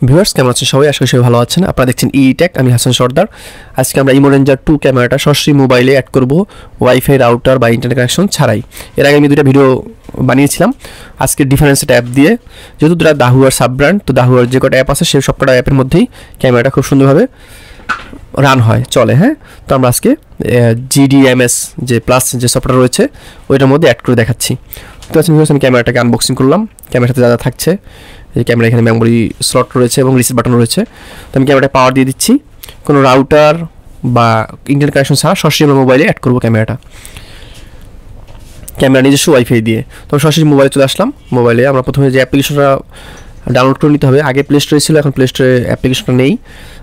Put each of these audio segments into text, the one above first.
Viewers কেমন আছেন সবাই? আশা করি সবাই ভালো আছেন। আপনারা দেখছেন ই-টেক, আমি হাসান সর্দার। আজকে আমরা ইমো রেঞ্জার 2 ক্যামেরাটা সরাসরি মোবাইলে অ্যাড করব, ওয়াইফাই রাউটার বা ইন্টারনেট কানেকশন ছাড়াই। এর আগে আমি দুটো ভিডিও বানিয়েছিলাম আজকে ডিফারেন্স অ্যাপ দিয়ে। যেহেতু দুটা দাহুয়ার সাব ব্র্যান্ড, তো দাহুয়ার যে কটা অ্যাপ আছে সেই সবকটা অ্যাপের মধ্যেই ক্যামেরাটা খুব সুন্দরভাবে রান হয়, চলে। হ্যাঁ, তো আমরা আজকে GDMS যে প্লাস যে সফটওয়্যার রয়েছে ওইটার মধ্যে অ্যাড করে দেখাচ্ছি। তো আমি ক্যামেরাটাকে আনবক্সিং করলাম। ক্যামেরার সাথে যা যা থাকছে, এই ক্যামেরা এখানে মেমোরি স্লট রয়েছে এবং রিসেট বাটন রয়েছে। তো আমি ক্যামেরাটা পাওয়ার দিয়ে দিচ্ছি। কোনো রাউটার বা ইন্টারনেট কানেকশন ছাড়া সরাসরি আমরা মোবাইলে অ্যাড করবো ক্যামেরাটা, ক্যামেরা নিজস্ব ওয়াইফাই দিয়ে। তো সরাসরি মোবাইলে চলে আসলাম। মোবাইলে আমরা প্রথমে যে অ্যাপ্লিকেশনটা ডাউনলোড করে নিতে হবে, আগে প্লে স্টোরে ছিল, এখন প্লে স্টোরে অ্যাপ্লিকেশনটা নেই।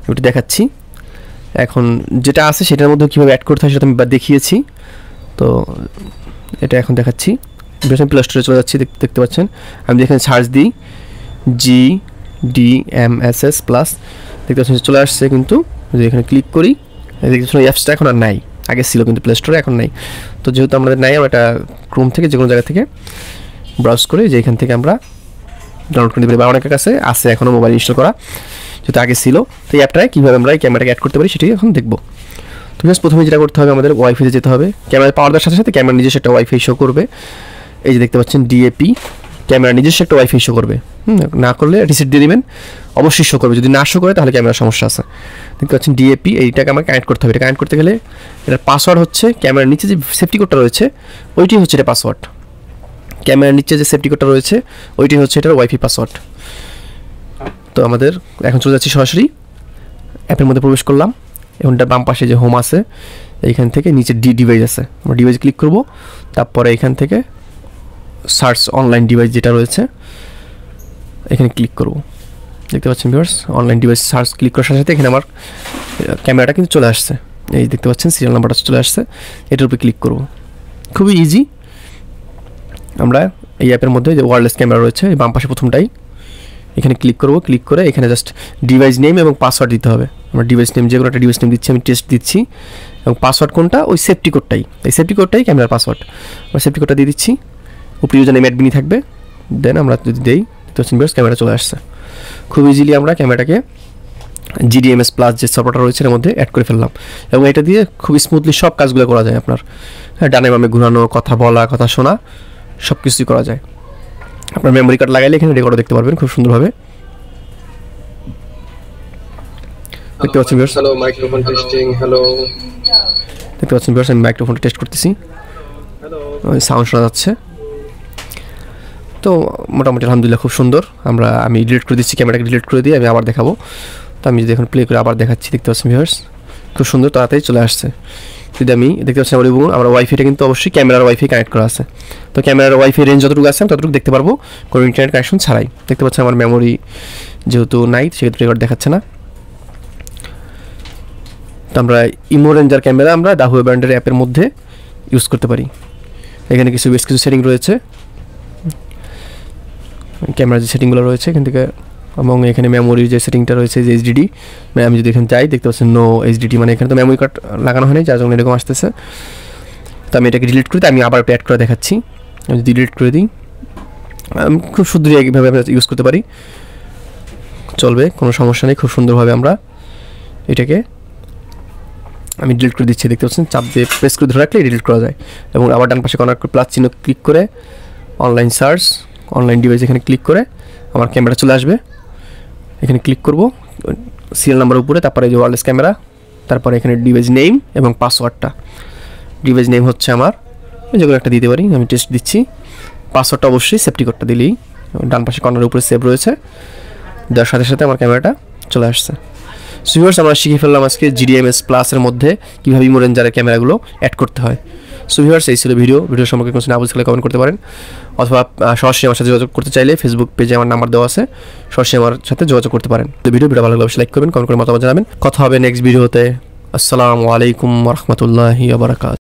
আমি একটু দেখাচ্ছি। এখন যেটা আছে সেটার মধ্যে কীভাবে অ্যাড করতে হয় সেটা আমি দেখিয়েছি। তো এটা এখন দেখাচ্ছি। প্লে স্টোরে চলে যাচ্ছি, দেখতে পাচ্ছেন। আমি এখানে সার্চ দিই GDMSS প্লাস, দেখতে পাচ্ছেন চলে আসছে। কিন্তু যদি এখানে ক্লিক করি, দেখতে পাচ্ছেন অ্যাপসটা এখন আর নাই। আগে ছিল কিন্তু প্লে স্টোরে, এখন নাই। তো যেহেতু আমাদের নাই, আমরা এটা ক্রোম থেকে যে কোনো জায়গা থেকে ব্রাউজ করে যে এখান থেকে আমরা ডাউনলোড করে নিতে পারি, বা অনেকের কাছে আছে এখনও মোবাইল ইনস্টল করা, যেহেতু আগে ছিল। তো এই অ্যাপটায় কীভাবে আমরা এই ক্যামেরাটাকে অ্যাড করতে পারি সেটাই এখন দেখব। তো জাস্ট প্রথমে যেটা করতে হবে, আমাদের ওয়াইফাইতে যেতে হবে। ক্যামেরা পাওয়ার দেওয়ার সাথে সাথে ক্যামেরা নিজস্ব একটা ওয়াইফাই শো করবে। এই যে দেখতে পাচ্ছেন DAP, ক্যামেরা নিজস্ব একটা ওয়াইফাই শো করবে। না করলে রিসেট দিয়ে দিবেন, অবশ্যই শো করবে। যদি না শো করে তাহলে ক্যামেরার সমস্যা আছে। দেখতে পাচ্ছেন DAP, এইটাকে আমার কানেক্ট করতে হবে। এটা কানেক্ট করতে গেলে এটার পাসওয়ার্ড হচ্ছে, ক্যামেরার নিচে যে সেফটি কোডটা রয়েছে ওইটি হচ্ছে এটা পাসওয়ার্ড। ক্যামেরার নিচে যে সেফটি কোডটা রয়েছে ওইটি হচ্ছে এটার ওয়াইফাই পাসওয়ার্ড। তো আমাদের এখন চলে যাচ্ছি সরাসরি অ্যাপের মধ্যে প্রবেশ করলাম। এখন এটা বাম পাশে যে হোম আছে, এইখান থেকে নিচে ডিভাইস আছে, আমরা ডিভাইস ক্লিক করব। তারপরে এখান থেকে সার্চ অনলাইন ডিভাইস যেটা রয়েছে এখানে ক্লিক করব। দেখতে পাচ্ছেন viewers, online device search click করার সাথে সাথে এখানে আমার ক্যামেরাটা কিন্তু চলে আসছে। এই দেখতে পাচ্ছেন সিরিয়াল নাম্বারটা চলে আসছে, এটার উপরে ক্লিক করব। খুবই ইজি। আমরা এই অ্যাপের মধ্যে যে ওয়্যারলেস ক্যামেরা রয়েছে এই বাম পাশে প্রথমটাই, এখানে ক্লিক করব। ক্লিক করে এখানে জাস্ট ডিভাইস নেম এবং পাসওয়ার্ড দিতে হবে। আমরা ডিভাইস নেম, যে কোনো একটা ডিভাইস নেম দিচ্ছি, আমি টেস্ট দিচ্ছি। এবং পাসওয়ার্ড কোনটা, ওই সেফটি কোডটাই, এই সেফটি কোডটাই ক্যামেরার পাসওয়ার্ড। আমরা সেফটি কোডটা দিয়ে দিচ্ছি। উপরে ইউজার নেম অ্যাডমিনই থাকবে। দেন আমরা যদি দেই, তো ক্যামেরা চলে আসছে। খুব ইজিলি আমরা ক্যামেরাটাকে GDMS প্লাস যে সফটওয়্যারটা রয়েছে এর মধ্যে অ্যাড করে ফেললাম। এবং এটা দিয়ে খুব স্মুথলি সব কাজগুলো করা যায় আপনার। হ্যাঁ, ডানে বামে ঘোরানো, কথা বলা, কথা শোনা, সব কিছুই করা যায়। আপনার মেমোরি কার্ড লাগাইলে এখানে রেকর্ডও দেখতে পারবেন খুব সুন্দরভাবে। দেখতে পাচ্ছেন viewers, hello microphone testing. Hello, দেখতে পাচ্ছেন ভিউয়ার্স, আমি মাইক্রোফোনটা টেস্ট করতেছি। হ্যালো, সাউন্ড শোনা যাচ্ছে। তো মোটামুটি আলহামদুলিল্লাহ খুব সুন্দর। আমি ডিলিট করে দিচ্ছি, ক্যামেরাটাকে ডিলিট করে দিয়ে আমি আবার দেখাবো। তো আমি যদি এখন প্লে করে আবার দেখাচ্ছি, দেখতে পাচ্ছেন ভিউয়ার্স খুব সুন্দর, তাড়াতাড়ি চলে আসছে। যদি আমি দেখতে পাচ্ছি আমার ওয়াইফাইটা কিন্তু অবশ্যই ক্যামেরার ওয়াইফাই কানেক্ট করা আছে। তো ক্যামেরার ওয়াইফাই রেঞ্জ যতটুকু আছে আমি ততটুকু দেখতে পারবো কোনো ইন্টারনেট কানেকশন ছাড়াই। দেখতে পাচ্ছেন আমার মেমোরি যেহেতু নাই সেক্ষেত্রে রেকর্ড দেখাচ্ছে না। তো আমরা ইমো রেঞ্জার ক্যামেরা আমরা দাহুয়া ব্র্যান্ডের অ্যাপের মধ্যে ইউজ করতে পারি। এখানে বেশ কিছু সেটিং রয়েছে, ক্যামেরার যে সেটিংগুলো রয়েছে এখান থেকে, এবং এখানে মেমোরির যে সেটিংটা রয়েছে যে HDD, মানে আমি যদি এখানে যাই দেখতে পাচ্ছেন নো HDD, মানে এখানে তো মেমোরি কার্ড লাগানো হয়নি, যার জন্য এরকম আসতেছে। তো আমি এটাকে ডিলিট করি, আমি আবার অ্যাড করে দেখাচ্ছি। আমি যদি ডিলিট করে দিই, আমি খুব শুদ্ধই এইভাবে ইউজ করতে পারি, চলবে, কোনো সমস্যা নেই। খুব সুন্দরভাবে আমরা এটাকে আমি ডিলিট করে দিচ্ছি। দেখতে পাচ্ছেন চাপ দিয়ে প্রেস করে ধরে রাখলে ডিলিট করা যায়। এবং আবার ডান পাশে কর্নার প্লাস চিহ্ন ক্লিক করে অনলাইন সার্চ, অনলাইন ডিভাইস এখানে ক্লিক করে আমার ক্যামেরা চলে আসবে। এখানে ক্লিক করব সিরিয়াল নাম্বার উপরে, তারপরে যে ওয়্যারলেস ক্যামেরা, তারপরে এখানে ডিভাইস নেম এবং পাসওয়ার্ডটা। ডিভাইস নেম হচ্ছে আমার যে কোনো একটা দিতে পারি, আমি টেস্ট দিচ্ছি। পাসওয়ার্ডটা অবশ্যই সেফটি কোডটা দিলেই, ডান পাশে কর্নার উপরে সেভ রয়েছে, দেওয়ার সাথে সাথে আমার ক্যামেরাটা চলে আসছে। সো ভিউয়ার্স, আমরা শিখে ফেললাম আজকে GDMS প্লাসের মধ্যে কীভাবে ইমো রেঞ্জারের ক্যামেরাগুলো অ্যাড করতে হয়। সো ভিউয়ার্স, এই ছিল ভিডিও সম্পর্কে কোনো না বুঝলে কমেন্ট করতে পারেন, অথবা সরাসরি আমার সাথে যোগাযোগ করতে চাইলে ফেসবুক পেজে আমার নাম্বার দেওয়া আছে, সরাসরি আমার সাথে যোগাযোগ করতে পারেন। তো ভিডিও ভালো লাগলে অবশ্যই লাইক করবেন, কমেন্ট করে মতামত জানাবেন। কথা হবে নেক্সট ভিডিওতে। আসসালামু আলাইকুম ওয়া রাহমাতুল্লাহি ওয়া বারাকাতুহু।